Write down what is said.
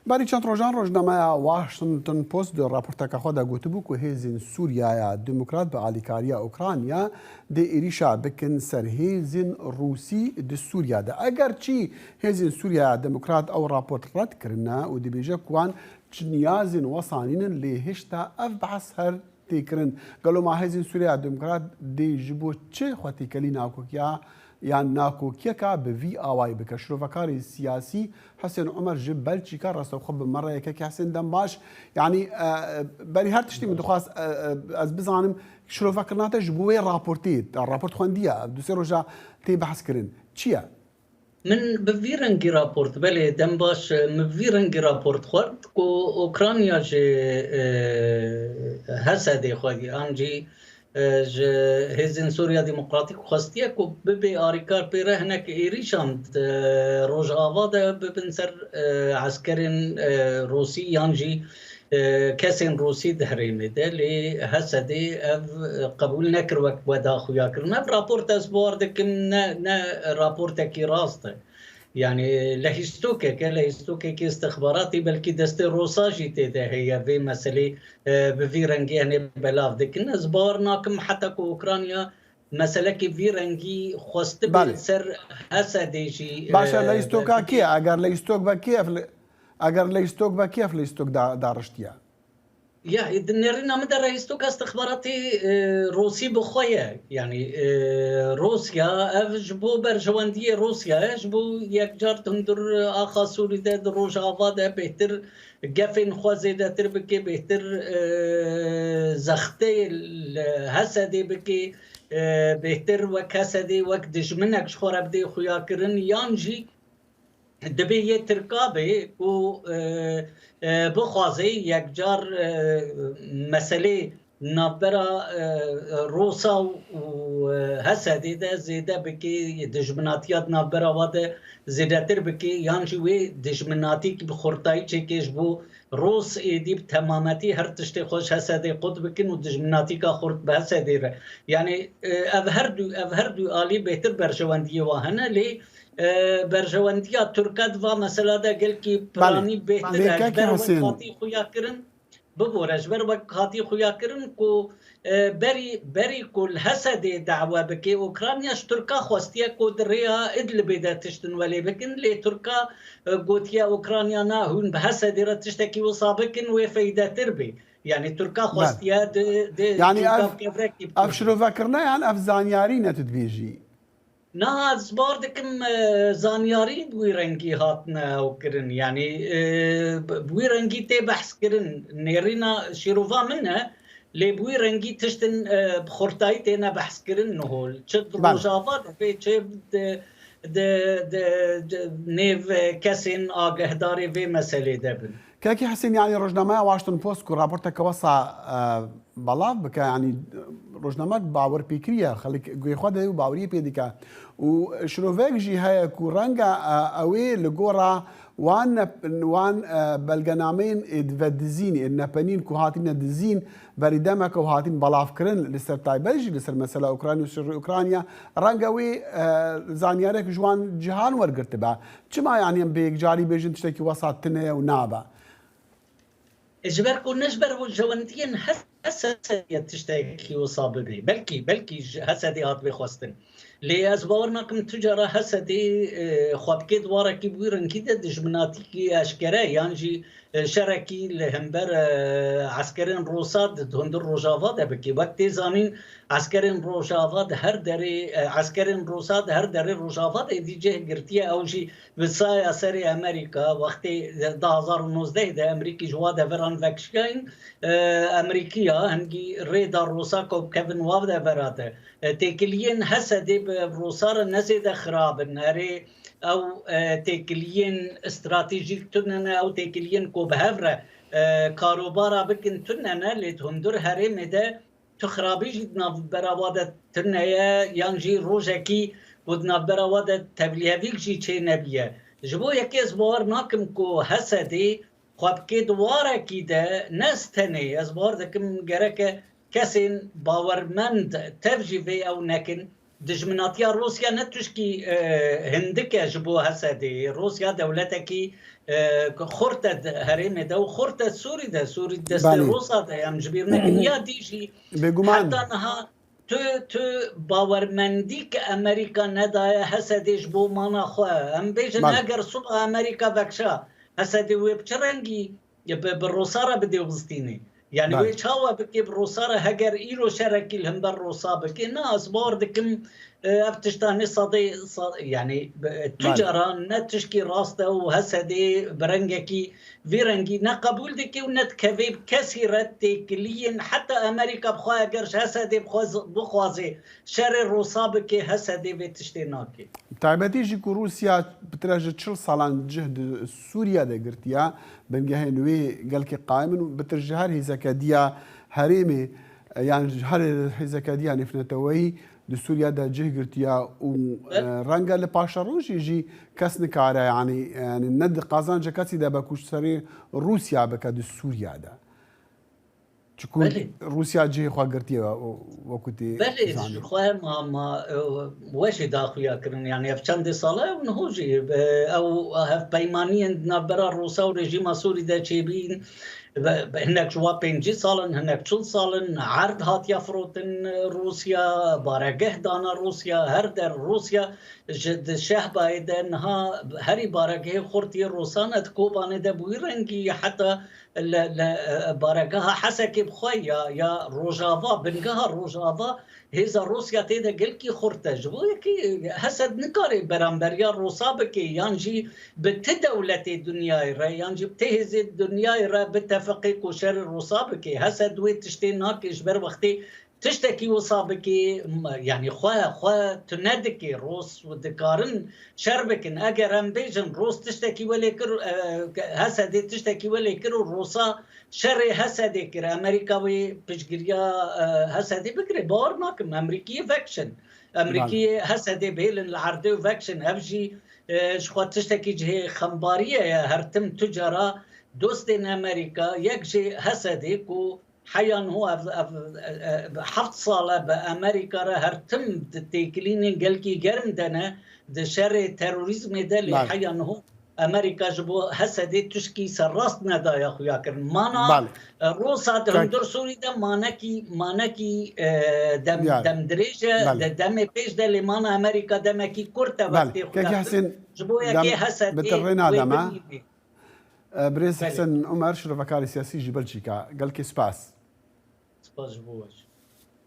باری چند روزان روزنامه واشنطن پست در راپورتک خود گوتبو که هیزن سوریا دموکرات به آلیکاریا اوکراینیا ده ایریشا بکن سر هیزن روسی ده سوریا ده اگرچی هیزن سوریا دموکرات او راپورت رد کرنا و دی بیجه کوان نیازن وصانین لیهشتا اف بحث هر تیکرن قالوا ما هیزن سوریا دموکرات دی جبو چه خواتی کلی ناکوکیا يعني ناكو كيكا بفي اواي بكشرو فكاري سياسي حسن عمر جب بلشيكا راسو خب مره يكي حسن دماش يعني بري هر تشتي من دخواس از بزانم شرو فكرناتا جبوي رابورتيت الرابورت خونديا دوسي روجا تي بحث كرين تشيا من بفيرنجي رابورت بله دمباش مفيرنجي رابورت خورد كو اوكرانيا جي هسدي خودي انجي هزن سوريا ديمقراطيك خواستيه كو ببي آريكار بيره هناك إيريشاند روج آواده ببنسر عسكرين روسي يانجي كسين روسي دهريمي ده لي هسدي قبول نكر وقت ودا خويا كرنا رابورت اسبوار دكم نا رابورتكي راسته يعني لهيستوكي استخباراتي بلكي دستي روساجي تيدا هي في مسألة بفيرنجي يعني بلاف دكنا زبارناكم حتى كو اوكرانيا مسألة كي فيرنجي خوست بسر هسديجي باشا لهيستوكا كي اگر لهيستوك با كيف لهيستوك دارشتيا يا نرينا مدى رئيستوك استخباراتي روسي بخويا يعني روسيا جبو برجواندية روسيا جبو يك جار تندر آخا سوري دا دروج آفادا بهتر قفن خوازي دا تربكي بهتر زختي هسدي بكي بهتر وك هسدي وك دجمنك شخورا بدي خويا كرن يانجي دبي تركابي و بخوازي یک جار مسئله نابرا روسا و هسدي ده زيده بكي دجمناتيات نابرا واده زيده تر بكي يانجي وي دجمناتي كي بخورتاي چكيش بو روس ايدي بتمامتي هر تشتي خوش هسدي قد بكن و دجمناتي كا خورت بهسدي ره يعني افهردو آلي بهتر برشوانديه واهنه لي برجواندیا ترکات و مثلا دا گل کی پرانی بهتر بر وقتی خویا کرن ببورج بر وقتی خویا کرن کو بری کل حسد دعوا بکی اوکرایناش ترکا خواستیا کو دریا ادلب دا تشتن ولی بکن لی ترکا گوتیا اوکراینیا نه هون به حسد را تشتکی و سابقن و فایده تربی يعني تركا خواستیا يعني افشرو فكرنا يعني افزانياري نتدبيجي نا زبار دكم زانياري بوي رنگي هاتنا وكرن يعني بوي رنگي تي بحث كرن نيرينا شيروفا منها لي بوي رنگي تشتن بخورتاي تينا بحث كرن نهول تشد روجافات في تشد نيف كاسين آگهداري في مسألة دبن كاكي حسين يعني روزنامه واشنطن بوست كو رابورتك وصا بلاف بك يعني روزنامه باور بيكريا خليك يخوده باوري بيديكا وشروفيك جي هاي كورانجا اوي لغورا وان بلغنامين ادفدزين النبنين كو هاتين دزين بريدما كو هاتين بلاف كرن لسر تايبلجي لسر مساله اوكرانيا وسر اوكرانيا رانغاوي زانيارك جوان جهان ورغرتبا چما يعني بيك جاري بيجن تشتكي وساطنه ونابا اجبر كون نجبر والجوانتين هسدي تشتكي وصاببي بلكي هسدي هات بخواستن لي ازبورناكم تجاره هسدي خوابكي دواركي بويرن كده دجمناتيكي اشكره يعني شركي لهمبر عسكرين روساد هندر روجافات بكي وقت زانين عسكرين روجافات هر دري عسكرين روساد هر دري روجافات دي جه قرتيه او شي بصايا سري امريكا وقت 2019 ده امريكي جواد فران فاكشين امريكيه هنجي ريدار روساكو كيفن وافدا براته تكلين هسدي بروسار نسيد خراب الناري او تكلين استراتيجيك تننا او تكلين كو بهفره كاروبارا بكن تننا اللي تهندر هرم ده تخرابي جدنا براوده تنيا يانجي روجكي ودنا براوده تبليهويك جي چه نبيه جبو يكي زبار ناكم كو هسدي خوابكي دواره كي ده نستني ازبار دكم گرك كسين باورمند تفجي في او نكن دجمناتيا روسيا نتشكي هندكة جبو هسدي روسيا دولتكي خورتد هريمه دو خورتد سوري ده سوري دست روسا ده يام جبيرنا يا ديجي حتى نها تو باورمندی که امریکا ندای حسدش بو مانا خواه هم بیشن اگر صبح امریکا بکشا حسدی وی بچرنگی بالروسا را بده وزتینی يعني وي تشاوا بكي بروسارة هجر إيرو شركي لهم بالروسا بكي ناس باردكم افتشتاني صدي يعني التجارة نتشكي راسته وهسدي برنجكي فيرنجي نقبول دكي ونت كذب كثيرة تكلين حتى أمريكا بخوا قرش هسدي بخوازي شر الروسا بكي هسدي بتشتيناكي تايبتي جيكو روسيا بتراجع تشل صالان جهد سوريا ده قرتيا بنجاه نوي قال كي قائم بترجع هذه زكادية هريمة يعني هذه زكادية نفنتوي لسوريا ده جه قرتيا ورنجا لباشروش يجي كسنكارة يعني الند قازان جكاسي ده بكوش سري روسيا بكاد سوريا ده تكون روسيا جه خوا قرتيا وكتي بله خوا ما واش داخل كرن يعني في چند ساله ونهوجي او هف بيمانيين نبرا روسا ورجيم سوري ده تشيبين هناك جوا 5 سالن هناك 4 سالن عرض هات يفروتن روسيا بارقه دانا روسيا هر در روسيا جد شهبه انها هري بارقه خورتي روسان تكوبان ده بويرنجي حتى بارقها حسكي بخويا يا روجافا بنقها روجافا هذا روسيا تيدا قلكي خورتج ويكي حسد نكاري برامبريا روسابكي يانجي بتدولة الدنيا را يانجي بتهز الدنيا را بتفقيق وشر روسابكي حسد ويتشتيناك إجبر وقتي تشتكي وصابكي يعني خوا تنادكي روس ودكارن شربكن اگر هم بيجن روس تشتكي وليكر حسد تشتكي وليكر روسا شر حسد كر امريكاوي بجريا حسد بكري بورناكم امريكي فاكشن امريكي حسد بيلن العرض فاكشن افجي شخوات تشتكي جهه خمباريه يا هرتم تجاره دوستين امريكا يكجي حسدك حيان هو حفظ صالة بأمريكا هرتم تتكلين قلقي قرم دنا ده شر تيروريزم ده اللي حيان هو أمريكا جبو هسدي تشكي سراستنا دا يا أخويا كرم مانا روسا دهندر سوري ده مانكي دم دريجة دم بيش ده اللي مانا أمريكا دمكي كورتا وقتي جبو يكي هسدي بترين آدم بريز حسن عمر شرفكاري سياسي جي بلجيكا قال كي سباس سباس جبوش